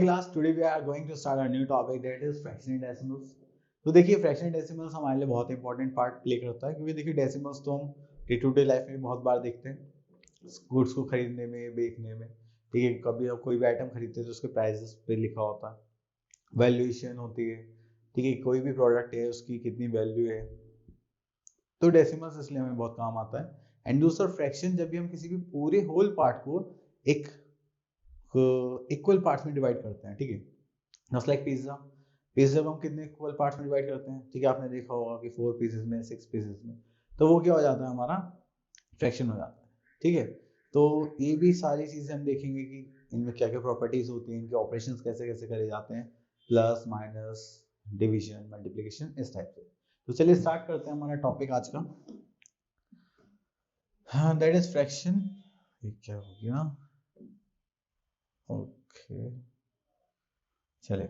class, today we are going to start a new topic that is fractional decimals. तो देखिए fractional decimals हमारे लिए बहुत important part play करता है, क्योंकि देखिए डेसिमल्स तो हम डे टू डे लाइफ में बहुत बार देखते हैं, गुड्स को खरीदने में, बेचने में। ठीक है, कभी आप कोई भी आइटम खरीदते हैं तो उसके प्राइसेस पे लिखा होता है, वैल्यूएशन होती है। ठीक है, कोई भी प्रोडक्ट है उसकी कितनी वैल्यू है, तो डेसिमल्स इसलिए हमें बहुत काम आता है। एंड दूसरा फ्रैक्शन, जब भी हम किसी भी पूरे होल पार्ट को एक इक्वल पार्ट्स में डिवाइड करते हैं। ठीक है, जस्ट लाइक पिज्जा को हम कितने इक्वल पार्ट्स में डिवाइड करते हैं। ठीक है, आपने देखा होगा कि 4 पीसेस में, 6 पीसेस में, तो वो क्या हो जाता है, हमारा फ्रैक्शन हो जाता है। ठीक है, तो ये भी सारी चीजें हम देखेंगे कि इनमें क्या क्या प्रॉपर्टीज होती हैं, इनके ऑपरेशंस कैसे कैसे करे जाते हैं, प्लस माइनस, डिवीजन, मल्टीप्लिकेशन, इस टाइप से। तो चलिए स्टार्ट करते हैं हमारा टॉपिक आज का। हाँ, दैट इज फ्रैक्शन। क्या हो गया, ओके चले।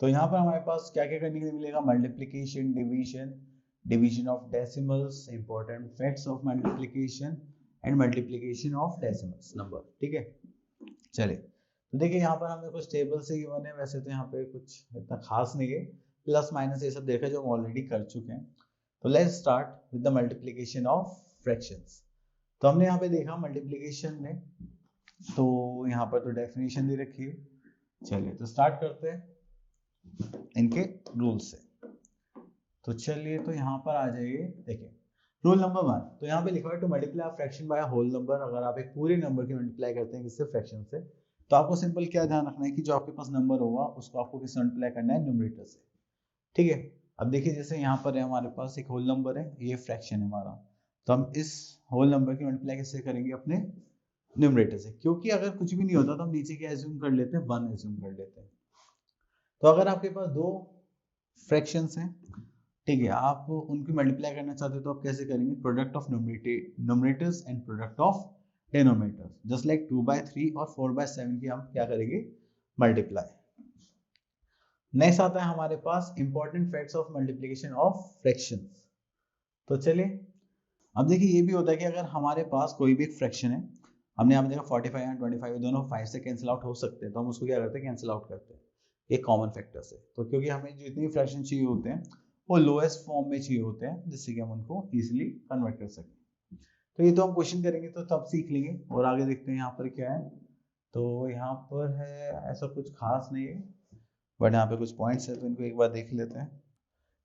तो यहाँ पर हमारे पास क्या क्या करने के लिए मिलेगा, multiplication, division, division of decimals, important facts of multiplication and multiplication of decimals number. ठीक है, चलिए। तो देखिए यहाँ पर हमें कुछ टेबल से गिवन है, वैसे तो यहाँ पे कुछ इतना खास नहीं है, प्लस माइनस ये सब देखा जो हम ऑलरेडी कर चुके हैं। तो let's start with the multiplication of fractions. तो हमने यहाँ पे देखा मल्टीप्लिकेशन में, तो यहाँ पर तो डेफिनेशन दे रखी है। चलिए तो स्टार्ट करते हैं इनके रूल से। तो चलिए, तो यहाँ पर आ जाइए, देखिए रूल नंबर 1। तो यहाँ पे लिखा है to multiply fraction by whole number. अगर आप एक पूरे नंबर की मल्टीप्लाई करते हैं किससे, फ्रैक्शन से, तो आपको सिंपल क्या ध्यान रखना है कि जो आपके पास नंबर होगा उसको आपको किससे मल्टीप्लाई करना है, न्यूमरेटर से। ठीक है, अब देखिए जैसे यहाँ पर है हमारे पास एक होल नंबर है, ये फ्रैक्शन है हमारा, तो हम इस होल नंबर की मल्टीप्लाई किससे करेंगे, अपने न्यूमरेटर से। क्योंकि अगर कुछ भी नहीं होता तो हम नीचे क्या एज्यूम कर लेते हैं, 1 एज्यूम कर लेते हैं। तो अगर आपके पास दो फ्रैक्शंस हैं, ठीक है, आप उनकी मल्टीप्लाई करना चाहते हो तो आप कैसे करेंगे, product of numerators and product of denominators, just like 2/3 और 4/7 की हम क्या करेंगे, मल्टीप्लाई। नेक्स्ट आता है हमारे पास important facts of multiplication of fractions. तो चलिए, अब देखिए ये भी होता है कि अगर हमारे पास कोई भी एक फ्रैक्शन है, हमने यहाँ पे देखा 45 और 25 दोनों 5 से कैंसिल आउट हो सकते हैं, तो हम उसको क्या करते हैं, कैंसिल आउट करते हैं एक कॉमन फैक्टर से। तो क्योंकि हमें जितने फ्रैक्शन चाहिए होते हैं वो लोएस्ट फॉर्म में चाहिए होते हैं, जिससे कि हम उनको इजीली कन्वर्ट कर सकें। तो ये तो हम क्वेश्चन करेंगे तो तब सीख लेंगे, और आगे देखते हैं यहाँ पर क्या है। तो यहाँ पर है, ऐसा कुछ खास नहीं है, बट यहाँ पे कुछ पॉइंट्स है तो इनको एक बार देख लेते हैं।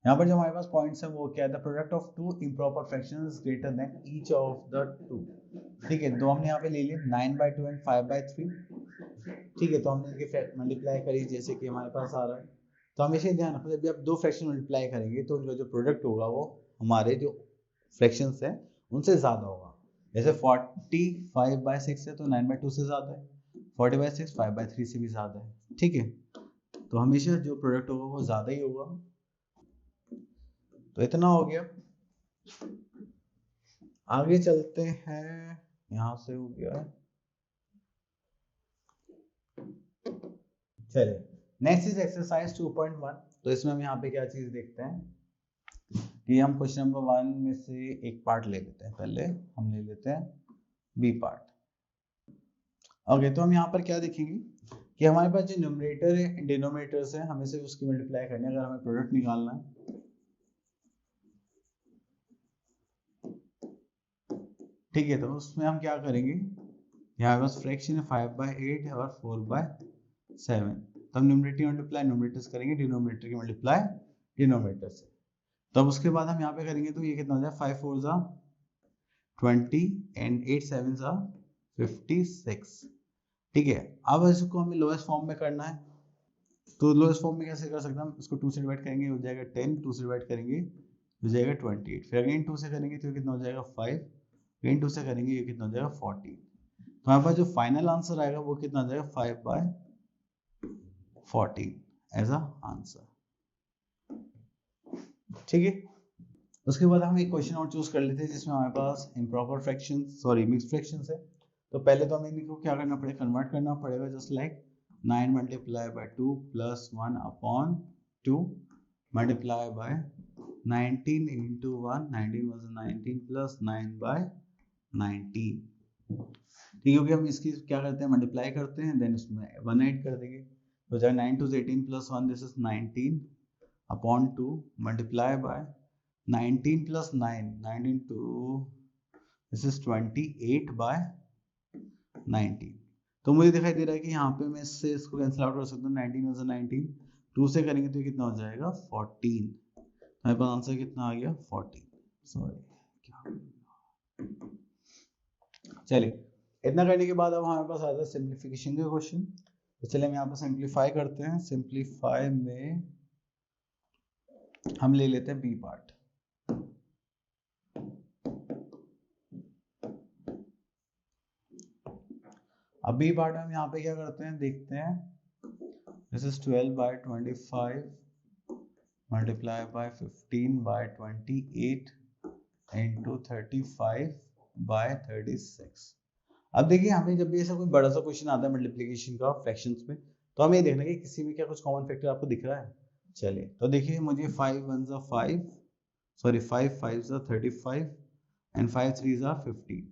यहाँ पर जो हमारे पास पॉइंट्स है वो क्या है, the product of two improper fractions greater than each of the two. ठीक है, तो हमने यहाँ पे ले लिया 9/2 एंड 5/3। ठीक है, तो हमने इनके मल्टीप्लाई करी जैसे कि हमारे पास आ रहा है। तो हमेशा ध्यान रखना, जब भी आप दो फ्रैक्शन मल्टीप्लाई करेंगे तो उनका जो प्रोडक्ट होगा वो हमारे जो फ्रैक्शंस है उनसे ज़्यादा होगा। जैसे 45/6 है तो 9/2 से ज़्यादा है, 40/6 5/3 से भी ज़्यादा है। ठीक है, तो हमेशा जो प्रोडक्ट होगा वो ज़्यादा ही होगा। तो इतना हो गया, आगे चलते हैं, यहाँ से हो गया। चलिए, नेक्स्ट इज एक्सरसाइज 2.1। तो इसमें हम यहाँ पे क्या चीज देखते हैं कि हम क्वेश्चन नंबर 1 में से एक पार्ट ले लेते हैं। पहले हम ले लेते हैं बी पार्ट। ओके, तो हम यहाँ पर क्या देखेंगे कि हमारे पास जो न्यूमरेटर है, डिनोमिनेटर्स है, हमें सिर्फ उसकी मल्टीप्लाई करनी है अगर हमें प्रोडक्ट निकालना है। ठीक है, तो उसमें हम क्या करेंगे, यहाँ पास फ्रैक्शन है 5/8 और 4/7, तो हम न्यूमरेटर मल्टीप्लाई न्यूमरेटर्स करेंगे, डिनोमिनेटर की मल्टीप्लाई डिनोमिनेटर से। तब उसके बाद हम यहाँ पे करेंगे तो ये कितना हो जाए, 5 4 जा 20 एंड 8 7 जा 56। ठीक है, अब इसको हमें लोएस्ट फॉर्म में करना है, तो लोएस्ट फॉर्म में कैसे कर सकते हैं हम, इसको 2 से डिवाइड करेंगे हो जाएगा 10, 2 से डिवाइड करेंगे हो जाएगा 28, फिर अगेन 2 से करेंगे तो कितना हो जाएगा 5, अगेन 2 से करेंगे ये कितना हो जाएगा 40। तो हमारे पास जो फाइनल आंसर आएगा वो कितना हो जाएगा 5/14 एज अ आंसर। ठीक है, उसके बाद हम एक क्वेश्चन और चूज कर लेते हैं जिसमें हमारे पास improper fraction, sorry mix fractions है। तो पहले तो हमें इनको क्या करना पड़ेगा, कन्वर्ट करना पड़ेगा, just like 9 multiply by 2 plus 1/2 multiply by 19 into 1, 19 was 19 plus 9/19। ठीक है, क्योंकि हम इसकी क्या करते हैं, मल्टीप्लाई करते हैं, देन उसमें 1 ऐड कर देंगे, तो जाए 9 2 18 plus 1, this is 19 upon 2 multiply by 19 plus 9, 9 2, this is 28 by 19। तो मुझे दिखाई दे रहा है कि यहाँ पे मैं इससे इसको कैंसिल आउट कर सकता हूँ, 19 में से 19 2 से करेंगे तो ये कितना हो जाएगा 14, हमारे पास आंसर कितना आ गया 14, सॉरी चलिए इतना करने के बाद अब हमारे पास आता है सिंप्लीफिकेशन का क्वेश्चन। तो चलिए हम यहाँ पे सिंप्लीफाई करते हैं। सिंप्लीफाई में हम ले लेते हैं बी पार्ट। अब बी पार्ट में हम यहाँ पे क्या करते हैं देखते हैं, this is 12 by 25 multiply by 15 by 28 into 35 by 36। अब देखिए हमें जब भी ऐसा कोई बड़ा सा क्वेश्चन आता है मल्टीप्लिकेशन का फ्रैक्शंस में, तो हमें ये देखना है कि किसी में क्या कुछ कॉमन फैक्टर आपको दिख रहा है। चलिए तो देखिए मुझे 5 1 5 सॉरी 5 5 35 एंड 5 3 15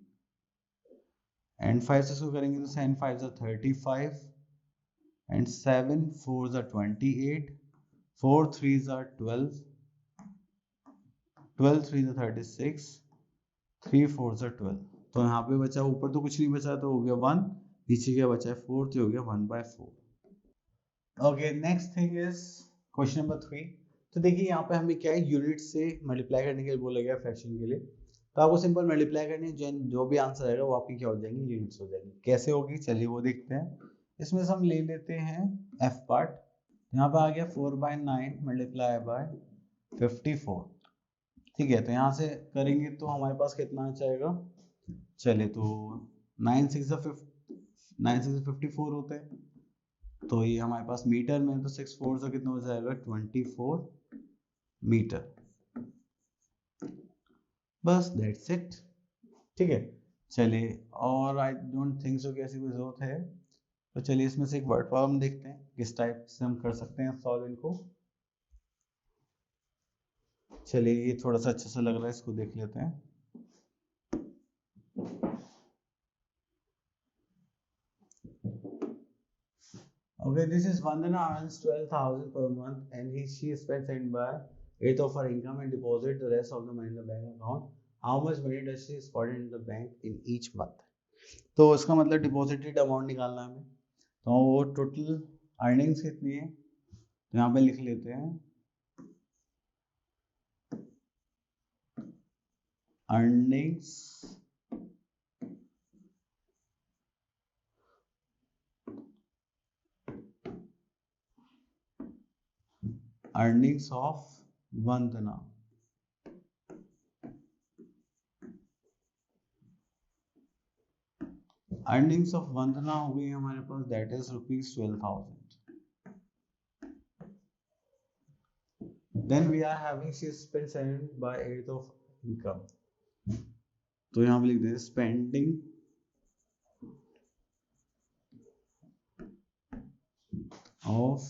एंड 5 से इसको करेंगे तो 7 5 35 एंड 7 4 28 4 3 12 12 3 36 3 4 12। तो यहाँ पे बचा, ऊपर तो कुछ नहीं बचा तो हो गया 1, नीचे क्या बचा है 4, तो हो गया 1/4। Okay next thing is question number 3। तो देखिए यहाँ पे हमें क्या है, यूनिट से मल्टीप्लाई करने के लिए बोला गया फ्रैक्शन के लिए, तो आपको सिंपल मल्टीप्लाई करनी है, जो भी आंसर आएगा वो आपकी क्या हो जाएंगे, यूनिट्स हो जाएंगी। कैसे होगी चलिए वो देखते हैं। इसमें से हम ले लेते हैं एफ पार्ट। यहाँ पे आ गया 4/9 मल्टीप्लाई बाय 54। ठीक है, तो यहाँ से करेंगे तो हमारे पास कितना जाएगा, चलिए तो 9 6 54 होते हैं, तो ये हमारे पास मीटर में, तो 6 4 से कितना हो जाएगा 24 मीटर। बस दैट्स इट। ठीक है चलिए, और आई डोंट थिंक सो कि ऐसी कोई जरूरत है, तो चलिए इसमें से एक वर्ड प्रॉब्लम देखते हैं किस टाइप से हम कर सकते हैं सॉल्व इनको। चलिए ये थोड़ा सा अच्छा सा लग रहा है, इसको देख लेते हैं। Okay, this is Vandana earns 12,000 per month and she spends it by 8th of her income and deposit the rest of the money in the bank account. How much money does she spend in the bank in each month? तो इसका मतलब deposited amount निकालना है हमें, तो वो total earnings कितनी है, तो यहाँ पे लिख लेते हैं earnings earnings of Vandana. Earnings of Vandana हो गई हमारे पास, that is ₹12,000। Then we are having she spent 7/8 of income, तो यहाँ पे लिख दें स्पेंडिंग ऑफ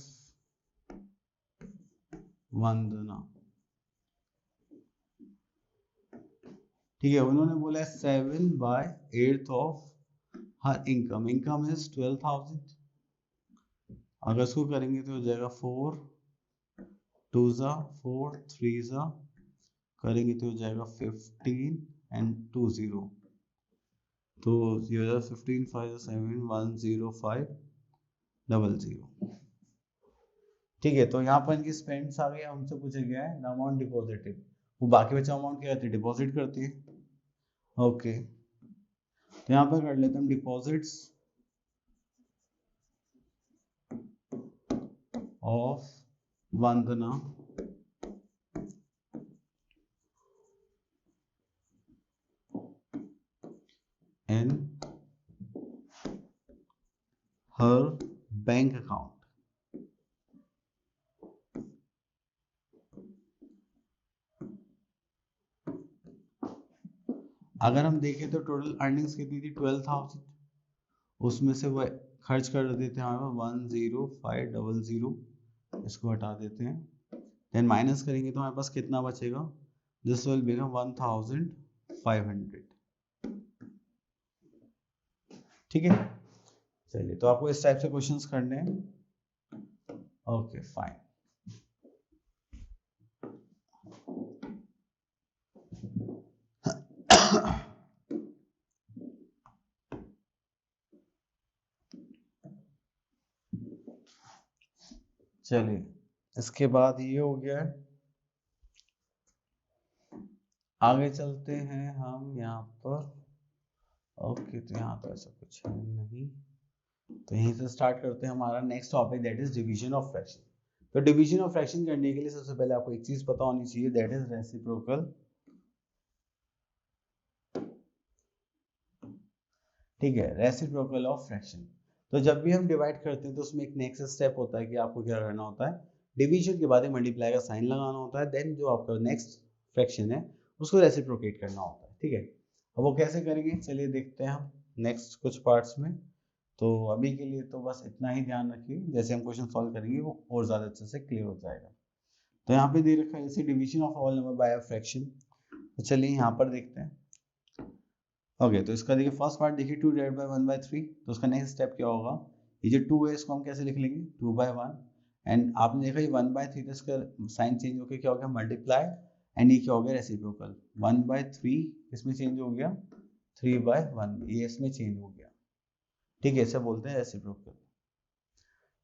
वंदना। ठीक है, उन्होंने बोला 7/8 of her income, income is 12,000। अगर इसको करेंगे तो हो जाएगा 4 2 4 3 करेंगे तो हो जाएगा 15 एंड 2 0, तो 15 5 7 105 00। ठीक है, तो यहाँ पर इनकी स्पेंड्स आ गई, हमसे पूछा गया है द अमाउंट डिपॉजिटेड, वो बाकी बचा अमाउंट क्या करती है, डिपॉजिट करती है। ओके तो यहाँ पर कर लेते हैं deposits of Vandana in her bank account. अगर हम देखें तो टोटल अर्निंग्स कितनी थी 12,000, उसमें से वो खर्च कर देते हैं हमारे 10500, इसको हटा देते हैं, देन माइनस करेंगे तो हमारे पास कितना बचेगा, दिस विल बिकम 1,500। ठीक है, चलिए तो आपको इस टाइप से क्वेश्चंस करने हैं। Okay fine. चलिए इसके बाद ये हो गया है, आगे चलते हैं हम यहाँ पर। ओके तो यहाँ तो ऐसा कुछ है नहीं, तो यहीं से स्टार्ट करते हैं हमारा next topic, that is division of fraction. तो डिवीजन ऑफ फ्रैक्शन करने के लिए सबसे पहले आपको एक चीज पता होनी चाहिए, दैट इज रेसिप्रोकल। ठीक है, रेसिप्रोकल ऑफ फ्रैक्शन। तो जब भी हम डिवाइड करते हैं तो उसमें एक नेक्स्ट स्टेप होता है कि आपको क्या करना होता है, डिवीजन के बाद मल्टीप्लाई का साइन लगाना होता है, देन जो आपका नेक्स्ट फ्रैक्शन है उसको रेसिप्रोकेट करना होता है। ठीक है, अब वो कैसे करेंगे चलिए देखते हैं हम नेक्स्ट कुछ पार्ट्स में। तो अभी के लिए तो बस इतना ही ध्यान रखिए, जैसे हम क्वेश्चन सॉल्व करेंगे वो और ज़्यादा अच्छे से क्लियर हो जाएगा। तो यहाँ पे दे रखा है जैसे division of all number by a fraction. तो चलिए यहाँ पर देखते हैं। ओके तो इसका देखिए फर्स्ट पार्ट देखिए 2 डिवाइड बाय 1 बाय 3, तो उसका नेक्स्ट स्टेप क्या होगा, ये जो 2 है इसको हम कैसे लिख लेंगे 2 बाय 1, एंड आपने देखा ये 1 बाय 3, तो इसका साइन चेंज होकर क्या हो गया मल्टीप्लाई, एंड ये क्या हो गया रेसिप्रोकल। 1 बाय 3 इसमें चेंज हो गया 3 बाय 1, ये इसमें चेंज हो गया। ठीक है, इसे बोलते हैं रेसिप्रोकल।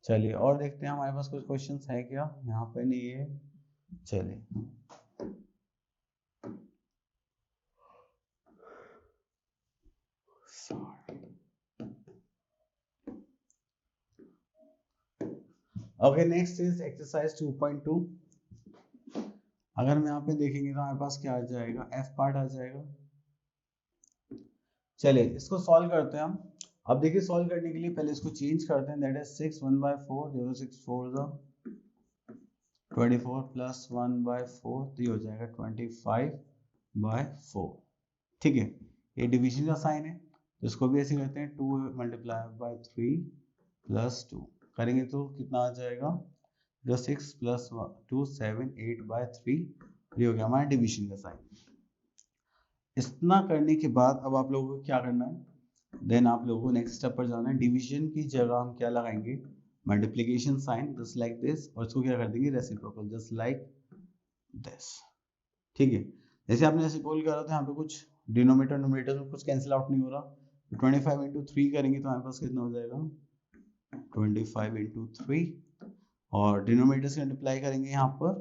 चलिए और देखते हैं हमारे पास कुछ क्वेश्चंस है क्या, यहाँ पे नहीं है। चलिए ओके नेक्स्ट इज एक्सरसाइज 2.2। अगर हम यहाँ पे देखेंगे तो हमारे पास क्या आ जाएगा, एफ पार्ट आ जाएगा। चलिए इसको सॉल्व करते हैं हम। अब देखिए सॉल्व करने के लिए पहले इसको चेंज करते हैं, that is 6 1 by 4, 0 6 4 24 plus 1 by 4, तो ये हो जाएगा 25 बाय 4। ठीक है, ये डिवीजन का साइन है, तो इसको भी ऐसे करते हैं 2 मल्टीप्लाई बाय 3 प्लस 2 करेंगे तो कितना आ जाएगा, जो 6 प्लस 2 7 8 बाय 3, ये हो गया हमारा डिवीजन का साइन। इतना करने के बाद अब आप लोगों को क्या करना है, देन आप लोगों को नेक्स्ट स्टेप पर जाना है। डिवीजन की जगह हम क्या लगाएंगे, multiplication sign just like this, और इसको क्या कर देंगे रेसिप्रोकल जस्ट लाइक दिस। ठीक है, जैसे आपने रेसिप्रोकल करा तो यहाँ पे कुछ डिनोमिनेटर न्यूमरेटर में कुछ कैंसिल आउट नहीं हो रहा, 25 इंटू 3 करेंगे तो हमारे पास कितना हो जाएगा 25 इंटू 3, और डिनोमिनेटर से मल्टीप्लाई करेंगे यहाँ पर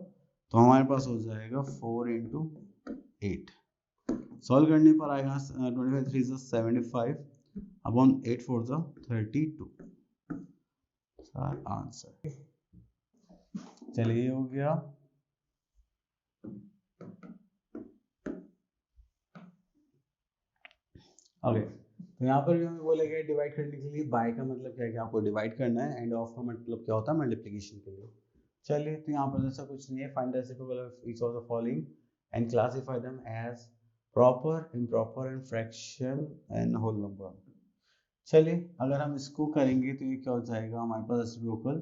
तो हमारे पास हो जाएगा 4 इंटू 8। सॉल्व करने पर आएगा 25 3 75 अपॉन 8 4 32 आंसर। चलिए हो गया। ओके तो यहाँ पर भी हमें बोला गया डिवाइड करने के लिए, बाय का मतलब क्या है कि आपको डिवाइड करना है, एंड ऑफ का मतलब क्या होता है मल्टीप्लिकेशन के लिए। चलिए तो यहाँ पर ऐसा कुछ नहीं है, find the reciprocal of each of the following and classify them as proper, improper and fraction and whole number. चलिए अगर हम इसको करेंगे तो ये क्या हो जाएगा हमारे पास रेसिप्रोकल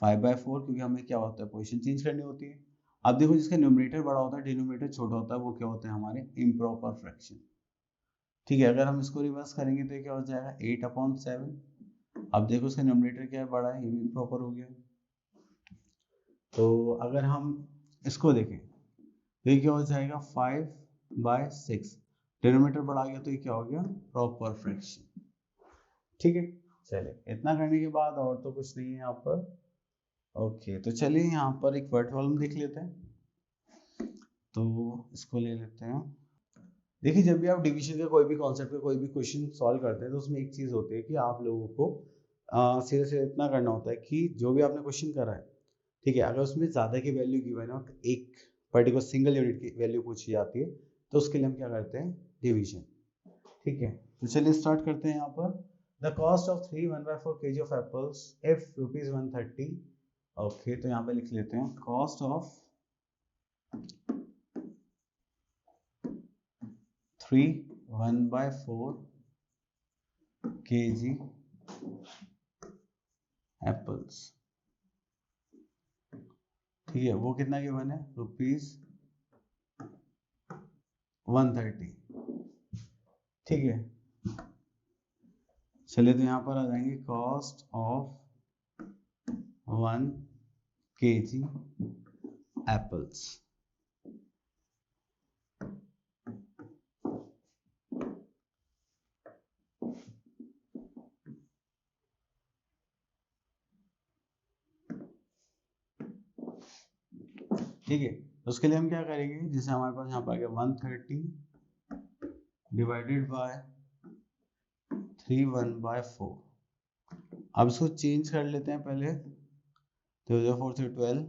5 बाय 4, क्योंकि हमें क्या होता है पोजीशन चेंज करनी होती है। अब देखो जिसका न्यूमरेटर बड़ा होता है डिनोमिनेटर छोटा होता है, वो क्या होता है हमारे इम्प्रॉपर फ्रैक्शन। ठीक है, अगर हम इसको रिवर्स करेंगे तो ये क्या हो जाएगा 8/7। अब देखो इसका न्यूमरेटर क्या है बड़ा है, ये भी इम्प्रॉपर हो गया। तो अगर हम इसको देखें तो ये क्या हो जाएगा 5/6, डिनोमिनेटर बढ़ा गया तो ये क्या हो गया प्रॉपर फ्रैक्शन। ठीक है, चलिए इतना करने के बाद और तो कुछ नहीं है यहाँ पर। ओके तो चलिए यहाँ पर एक वर्ड प्रॉब्लम देख लेते हैं, तो इसको ले लेते हैं। देखिए जब भी आप डिवीजन का कोई भी कॉन्सेप्ट का कोई भी क्वेश्चन सॉल्व करते हैं तो उसमें एक चीज़ होती है कि आप लोगों को सीधे सीधे इतना करना होता है कि जो भी आपने क्वेश्चन करा है, ठीक है, अगर उसमें ज़्यादा की वैल्यू गिवन है और एक पर्टिकुलर सिंगल यूनिट की वैल्यू पूछी जाती है तो उसके लिए हम क्या करते हैं डिवीजन। ठीक है, तो चलिए स्टार्ट करते हैं यहाँ पर। The cost of 3 1/4 kg of apples if ₹130। Okay तो यहाँ पे लिख लेते हैं कॉस्ट ऑफ 3 1/4 kg एप्पल्स। ठीक है, वो कितना गिवन है ₹130। ठीक है, चलिए तो यहाँ पर आ जाएंगे कॉस्ट ऑफ 1 kg एप्पल्स। ठीक है, तो उसके लिए हम क्या करेंगे, जैसे हमारे पास यहाँ पर आ गया 130 डिवाइडेड बाय 3/4। अब इसको चेंज कर लेते हैं पहले, तो 4 से 12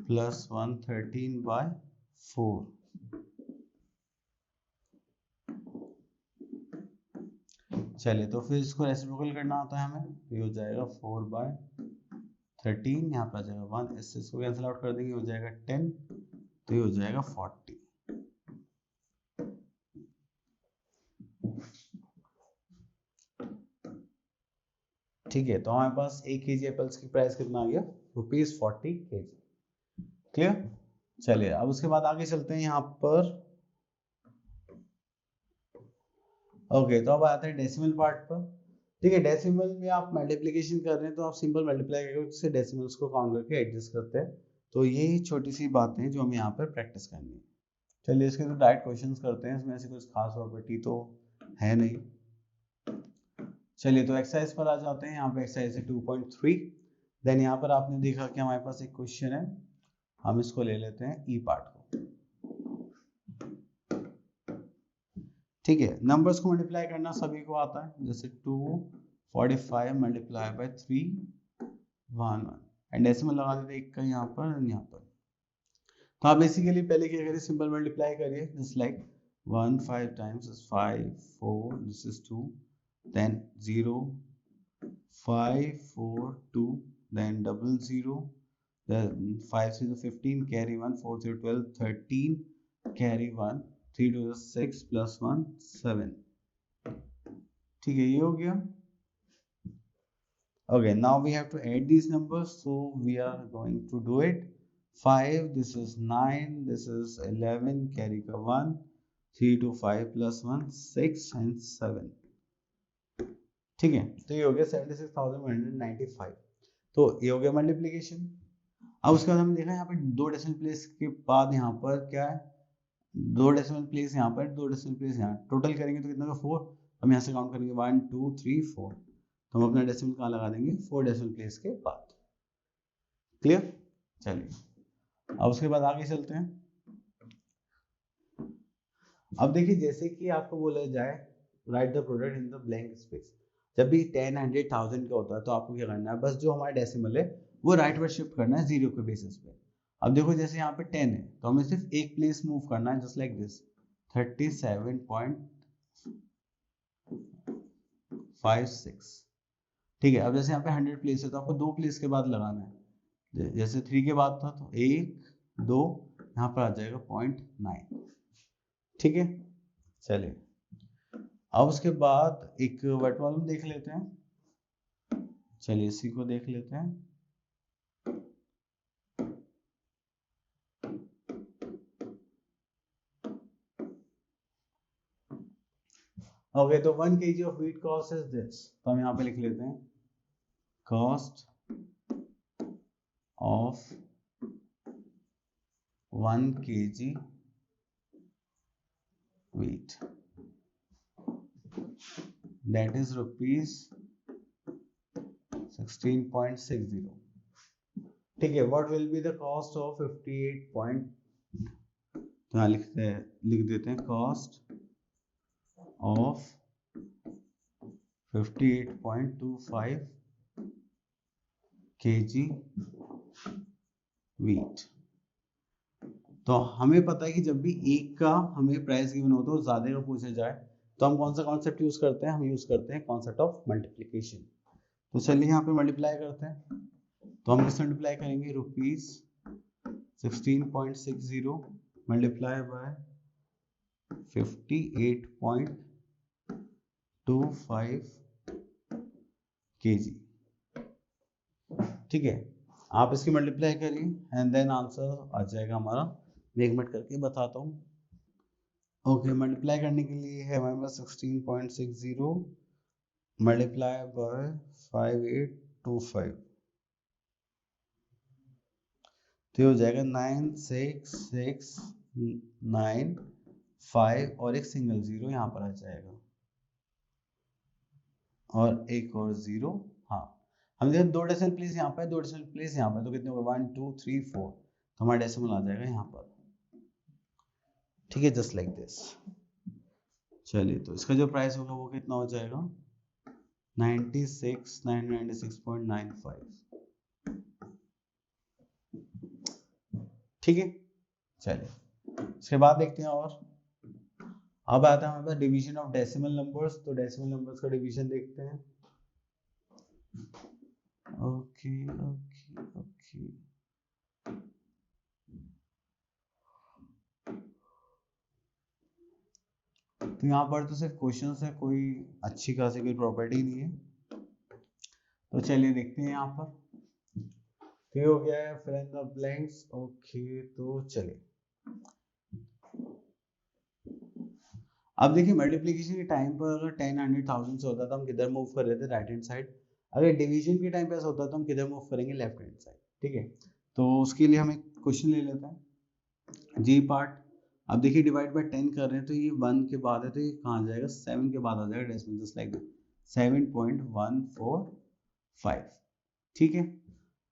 प्लस 113/4। चलिए तो फिर इसको रेसिप्रोकल करना आता है हमें, तो ये हो जाएगा 4/13, यहाँ पर आ जाएगा 1, इसको कैंसिल आउट कर देंगे, हो जाएगा 10, तो ये हो जाएगा 40। ठीक है, तो हमारे पास 1 kg एप्पल्स की प्राइस कितना आ गया, ₹40 kg। क्लियर। चलिए अब उसके बाद आगे चलते हैं यहाँ पर। ओके, तो अब आते हैं डेसिमल पार्ट पर। ठीक है, डेसिमल में आप मल्टीप्लिकेशन कर रहे हैं तो आप सिंपल मल्टीप्लाई करके डेसिमल्स को काउंट करके एडजस्ट करते हैं। तो यही छोटी सी बातें हैं जो हमें यहाँ पर प्रैक्टिस करनी है। चलिए इसके तो डायरेक्ट क्वेश्चंस करते हैं, इसमें ऐसी कुछ खास प्रॉपर्टी तो है नहीं। चलिए तो एक्सरसाइज पर आ जाते हैं। यहाँ पे एक्सरसाइज है 2.3। देन यहाँ पर आपने देखा कि हमारे पास एक क्वेश्चन है, हम इसको ले लेते हैं ई पार्ट को। ठीक है, नंबर्स को मल्टीप्लाई करना सभी को आता है, जैसे 245 मल्टीप्लाई बाय 311 एंड डेसिमल लगा देते हैं एक का यहाँ पर और यहाँ पर। तो आप बेसिकली पहले क्या करिए, सिंपल मल्टीप्लाई करिए, just like 1 5 times is 5 4, this is 2, then 0 5 4 2, then 00, then 5 3 15, carry 1, 4 3 12 13, carry 1, 3 2 6 plus 1 7। ठीक है, ये हो गया। Okay, now we have to add these numbers, so we are going to do it. 5, this is 9, this is 11, carry का 1, 3 to 5 plus 1 6 and 7। ठीक है, तो ये हो गया 76,195। तो ये हो गया मल्टीप्लिकेशन। अब उसके बाद हमने देखा यहाँ पर 2 डेसिमल प्लेस के बाद यहाँ पर क्या है, 2 डेसिमल प्लेस यहाँ पर, 2 डेसिमल प्लेस यहाँ, टोटल करेंगे तो कितना का 4। हम यहाँ से काउंट करेंगे 1 2 3 4, तो हम अपना डेसिमल कहाँ लगा देंगे, 4 डेसिमल प्लेस के बाद। क्लियर। चलिए अब उसके बाद आगे चलते हैं। अब देखिए, जैसे कि आपको बोला जाए right the product in the blank space, जब भी 10 100 1000 का होता है तो आपको क्या करना है, बस जो हमारा डेसिमल है वो राइट वर्ड शिफ्ट करना है 0 के बेसिस पे। अब देखो जैसे यहाँ पे 10 है तो हमें सिर्फ एक प्लेस मूव करना है, जस्ट लाइक दिस 37.56। ठीक है, अब जैसे यहाँ पे 100 प्लेस है तो आपको 2 प्लेस के बाद लगाना है, जैसे 3 के बाद था तो 1 2, यहाँ पर आ जाएगा 0.9। ठीक है, चलिए अब उसके बाद एक वर्ड प्रॉब्लम देख लेते हैं। चलिए इसी को देख लेते हैं। ओके, तो 1 kg of wheat cost is this, तो हम यहाँ पे लिख लेते हैं cost of 1 kg wheat, that is ₹16.60। ठीक है, what will be the cost of 58 तो यहाँ लिख देते हैं कॉस्ट ऑफ 58.25 kg wheat। तो हमें पता है कि जब भी एक का हमें प्राइस गिवन होता है, ज्यादा का पूछा जाए तो हम कौन सा कॉन्सेप्ट यूज करते हैं, हम यूज करते हैं कॉन्सेप्ट ऑफ मल्टीप्लिकेशन। तो चलिए यहाँ पे मल्टीप्लाई करते हैं, तो हम किस मल्टीप्लाई करेंगे, ₹16.60 मल्टीप्लाई बाय 58.25 kg। ठीक है, आप इसकी मल्टीप्लाई करिए एंड देन आंसर आ जाएगा हमारा। मैं 1 मिनट करके बताता हूँ। ओके, मल्टीप्लाई करने के लिए है हमारे पास 16.60 मल्टीप्लाई बाय 5825, तो ये हो जाएगा 96695 और एक सिंगल जीरो यहाँ पर आ जाएगा और एक और जीरो। हाँ, हम देखो 2 डेसिमल प्लेस यहाँ पर, 2 डेसिमल प्लेस यहाँ पर, तो कितने होगा 1 2 3 4, तो हमारा डेसिमल आ जाएगा यहाँ पर। ठीक है, जस्ट लाइक दिस। चलिए, तो इसका जो प्राइस होगा वो कितना हो जाएगा 96,996.95। ठीक है, चलिए इसके बाद देखते हैं। और अब आता है हमारे पास डिवीजन ऑफ डेसिमल नंबर्स। तो डेसिमल नंबर्स का डिवीजन देखते हैं। ओके ओके ओके, तो यहाँ पर तो सिर्फ क्वेश्चन है, कोई अच्छी खासी कोई प्रॉपर्टी नहीं है। तो चलिए देखते हैं यहाँ पर। तो हो गया है fill in the blanks. Okay, तो चलिए अब देखिए मल्टीप्लिकेशन के टाइम पर अगर 10 100,000 से होता तो हम किधर मूव कर रहे थे, राइट हैंड साइड। अगर डिवीजन के टाइम पे ऐसा होता तो हम किधर मूव करेंगे, लेफ्ट हैंड साइड। ठीक है, तो उसके लिए हम एक क्वेश्चन ले लेते हैं जी पार्ट। अब देखिए डिवाइड बाय 10 कर रहे हैं, तो ये 1 के बाद है, तो ये कहाँ आ जाएगा 7 के बाद आ जाएगा डेसिमल, जस्ट लाइक 7.145। ठीक है,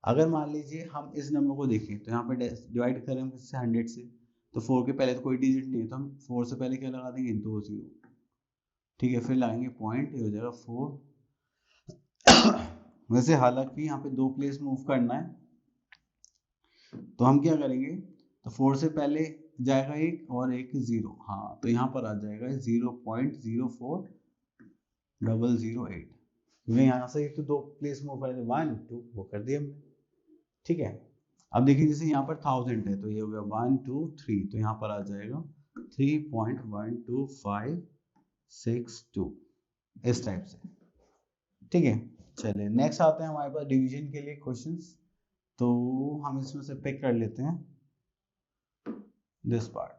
अगर मान लीजिए हम इस नंबर को देखें तो यहाँ पे डिवाइड करें हम किससे 100 से, तो 4 के पहले तो कोई डिजिट नहीं है, तो हम 4 से पहले क्या लगा देंगे 2 0। ठीक है, फिर लगाएंगे पॉइंट, ये हो जाएगा 4। वैसे हालांकि यहाँ पे 2 प्लेस मूव करना है, तो हम क्या करेंगे, तो 4 से पहले जाएगा 1 और एक 0। हाँ, तो यहाँ पर आ जाएगा 0.04008, क्योंकि यहाँ से तो 2 प्लेस मूव करेंगे 1 2 वो कर दिया हमने। ठीक है, अब देखिए जैसे यहाँ पर 1000 है, तो ये हो गया 1 2 3, तो यहाँ पर आ जाएगा 3.12562 इस टाइप से। ठीक है, चलिए नेक्स्ट आते हैं हमारे पास डिवीजन के लिए क्वेश्चंस। तो हम इसमें से पिक कर लेते हैं दिस पार्ट।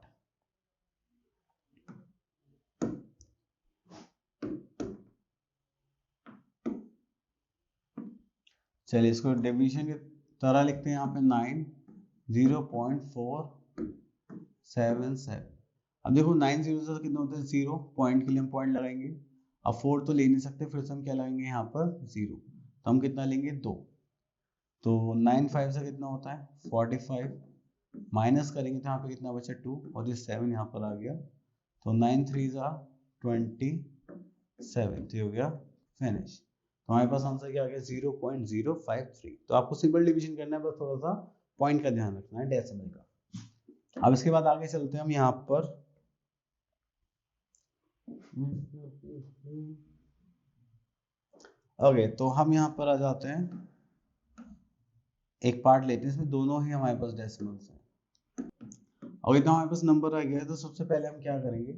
चलिए इसको डिवीजन की तरह लिखते हैं यहाँ पे 0.477। अब देखो 9 0 से कितने होते हैं 0, पॉइंट के लिए हम पॉइंट लगाएंगे। अब 4 तो ले नहीं सकते, फिर से हम क्या लगाएंगे यहाँ पर 0, तो हम कितना लेंगे 2। तो 9 5 से कितना होता है 45, माइनस करेंगे तो यहाँ पे कितना बचा 2, और ये 7 यहाँ पर आ गया, तो 9 3 27, तो हो गया फिनिश। तो हमारे पास आंसर क्या आ गया 0.053। तो आपको सिंपल डिवीजन करना है, बस थोड़ा सा पॉइंट का ध्यान रखना है डेसिमल का। अब इसके बाद आगे चलते हैं हम यहाँ पर। ओके, तो हम यहाँ पर आ जाते हैं, एक पार्ट लेते हैं, इसमें दोनों ही हमारे पास डेसिमल्स हैं। और इतना हमारे पास नंबर आ गया है, तो सबसे पहले हम क्या करेंगे,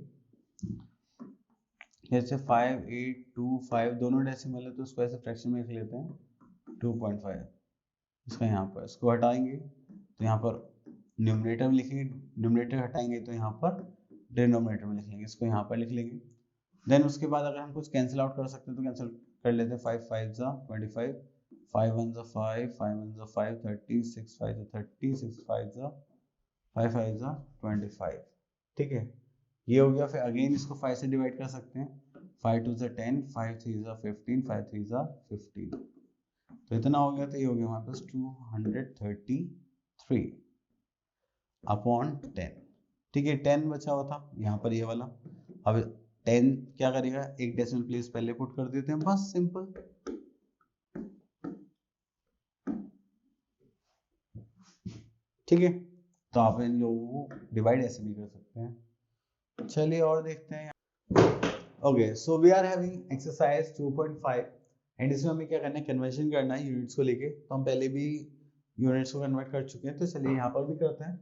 जैसे 5825 दोनों डेसिमल है, तो उसको ऐसे फ्रैक्शन में लिख लेते हैं 2.5। इसका यहाँ पर इसको हटाएंगे, तो यहाँ पर न्यूमरेटर में लिखेंगे, न्यूमरेटर हटाएंगे तो यहाँ पर डिनोमिनेटर में लिख लेंगे, इसको यहाँ पर लिख लेंगे। देन उसके बाद अगर हम कुछ कैंसिल आउट कर सकते हैं तो कैंसिल कर लेते हैं। 5 5 जा 25, 5 1 जा 5, 5 1 जा 5 30, 6 5 जा 30, 6 5 जा 5 5 जा 25। ठीक है, ये हो गया। फिर अगेन इसको 5 से डिवाइड कर सकते हैं, 5 2 जा 10, 5 3 जा 15, 5 3 जा 15, तो इतना हो गया। तो ये हो गया हमारे पास 233 अपॉन 10। ठीक है, 10 बचा हुआ था यहाँ पर ये वाला। अब 10 क्या करेगा, एक डेसिमल प्लेस पहले पुट कर देते हैं, बस सिंपल। ठीक है, तो आप इन लोगों को डिवाइड ऐसे भी कर सकते हैं। चलिए और देखते हैं। Okay, so we are having exercise 2.5 and इसमें हमें क्या करना है, कन्वर्जन करना है यूनिट्स को लेके। तो हम पहले भी यूनिट्स को कन्वर्ट कर चुके हैं, तो चलिए यहाँ पर भी करते हैं।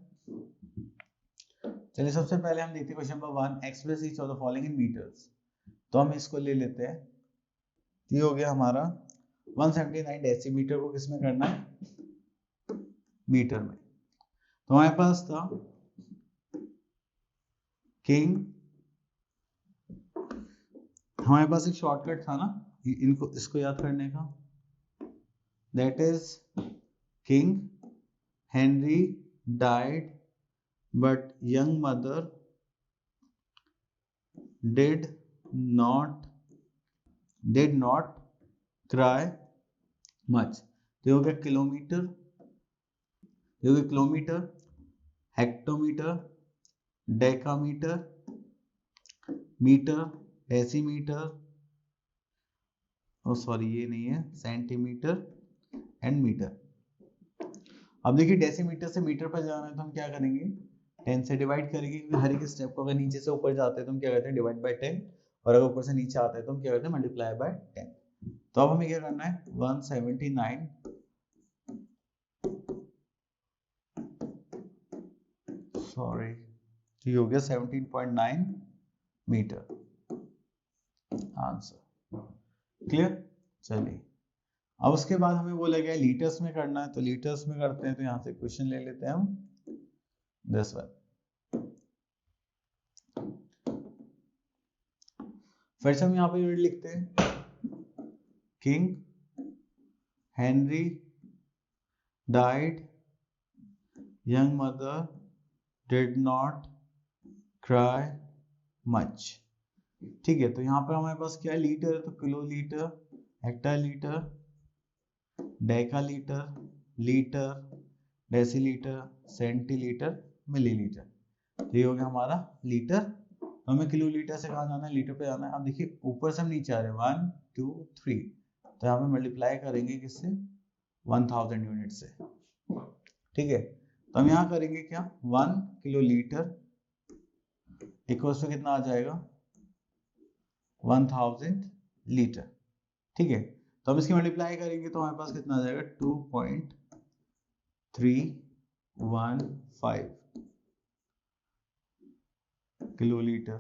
चलिए सबसे पहले हम देखते हैं question number 1, express each of the following in metres. तो हम इसको ले लेते हैं, ये हो गया हमारा 179 डेसीमीटर को किसमें करना है, मीटर में। तो हमारे पास था किंग, हमारे पास एक शॉर्टकट था ना, इनको इसको याद करने का, that is king Henry died but young mother did not cry much। तो ये हो गया किलोमीटर, ये हो गया kilometre, hectometre, decametre, metre, decimetre, oh sorry ये नहीं है, सेंटीमीटर एंड मीटर। अब देखिए डेसीमीटर से मीटर पर जाना है तो हम क्या करेंगे, 10 से डिवाइड करेंगे, क्योंकि हर एक स्टेप को अगर नीचे से ऊपर जाते हैं तो हम क्या करते हैं डिवाइड बाय 10, और अगर ऊपर से नीचे आता है तो हम क्या करते हैं मल्टीप्लाई बाय 10। तो अब हमें क्या करना है 179 सॉरी तो ये हो गया 17.9 मीटर आंसर। क्लियर। चलिए अब उसके बाद हमें बोला गया लीटर्स में करना है, तो लीटर्स में करते हैं। तो यहाँ से क्वेश्चन ले लेते हैं हम दिस वन। फिर से हम यहाँ पे यूनिट लिखते हैं, king Henry died young mother did not cry much. ठीक है, तो यहाँ पर हमारे पास क्या है, लीटर है तो kilolitre, hectolitre, decalitre, litre, decilitre, centilitre, millilitre. तो ये हो गया हमारा लीटर। तो हमें किलो लीटर से कहाँ जाना है, लीटर पे जाना है। अब देखिए ऊपर से हम नीचे आ रहे हैं 1 2 3, तो यहाँ पे मल्टीप्लाई करेंगे किससे, 1000 यूनिट से। ठीक है, तो हम यहाँ करेंगे क्या, 1 किलो लीटर इक्वल्स टू कितना आ जाएगा 1000 लीटर। ठीक है, तो हम इसकी मल्टीप्लाई करेंगे तो हमारे पास कितना आ जाएगा 2.315 किलो लीटर।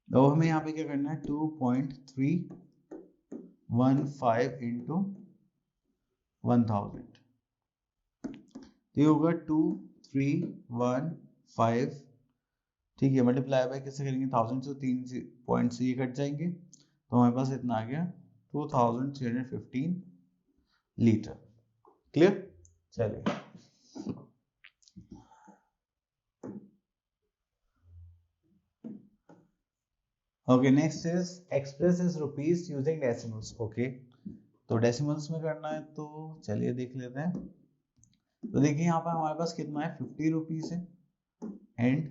तो हमें यहाँ पे क्या करना है 2.315 इंटू 1000, ये होगा 2315। ठीक है, मल्टीप्लाई बाय किससे करेंगे 1000 से, 3 पॉइंट से ये कट जाएंगे, तो हमारे पास इतना आ गया 2315 लीटर। क्लियर। चलिए okay, next is express is rupees using decimals. Okay, तो डेसिमल्स में करना है, तो चलिए देख लेते हैं। तो देखिए यहाँ पर हमारे पास कितना है 50 रुपीज है एंड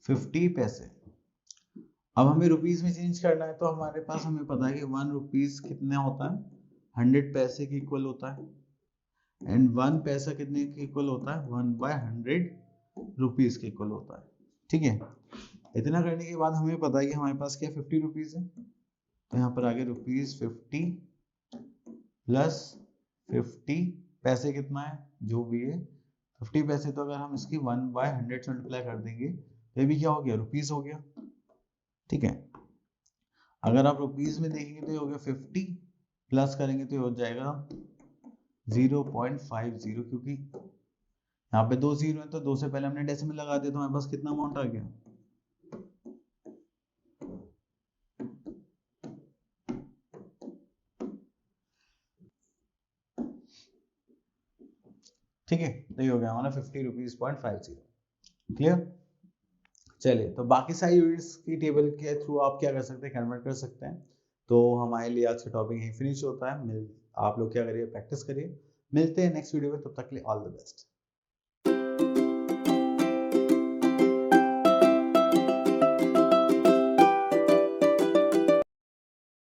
50 पैसे। अब हमें रुपीस में चेंज करना है, तो हमारे पास हमें पता है कि 1 रुपीस कितना होता है 100 पैसे के इक्वल होता है, एंड 1 पैसा कितने के इक्वल होता है 1/100 रुपीस के इक्वल होता है। ठीक है, इतना करने के बाद हमें पता है कि हमारे पास क्या 50 रुपीस है, तो यहाँ पर आगे रुपीस 50 प्लस 50 पैसे कितना है जो भी है 50 पैसे, तो अगर हम इसकी 1/100 से मल्टीप्लाई कर देंगे तो ये भी क्या हो गया रुपीस हो गया। ठीक है, अगर आप रुपीस में देखेंगे तो ये हो गया 50 प्लस करेंगे तो ये हो जाएगा 0.50, क्योंकि यहाँ पे 2 जीरो है तो 2 से पहले हमने डेसिमल लगा दिया, तो हमारे पास कितना अमाउंट आ गया, ठीक है, तो ये हो गया हमारा 50 रुपीज .50। क्लियर। चलिए, तो बाकी सारी यूनिट्स की टेबल के थ्रू आप क्या कर सकते हैं, कन्वर्ट कर सकते हैं। तो हमारे लिए आज का टॉपिक यहीं फिनिश होता है। आप लोग क्या करिए, प्रैक्टिस करिए। मिलते हैं नेक्स्ट वीडियो में, तब तक के लिए ऑल द बेस्ट।